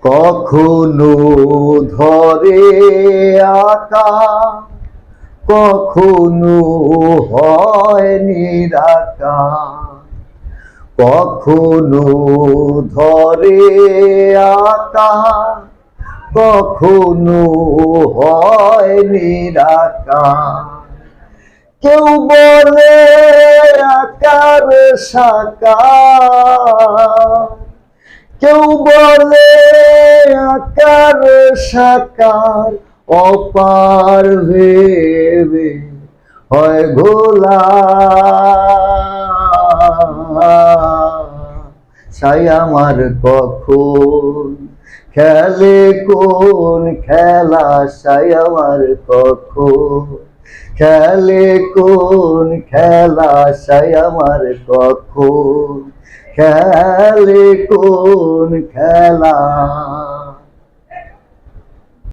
কখনো ধরে আকাশ, কখনো হয় নিরাকার। কখনো ধরে আকাশ, কখনো হয় নিরাকার। কেউ বলে আকার সাকার, কেউ বলে আকার সাকার। অপার ভেবে হয় ঘোলা, ছাই আমার কখন খেলে কোন খেলা, ছাই আমার কখন খেলে কোন খেলা, ছাই আমার কখন খেলে কোন খেলা।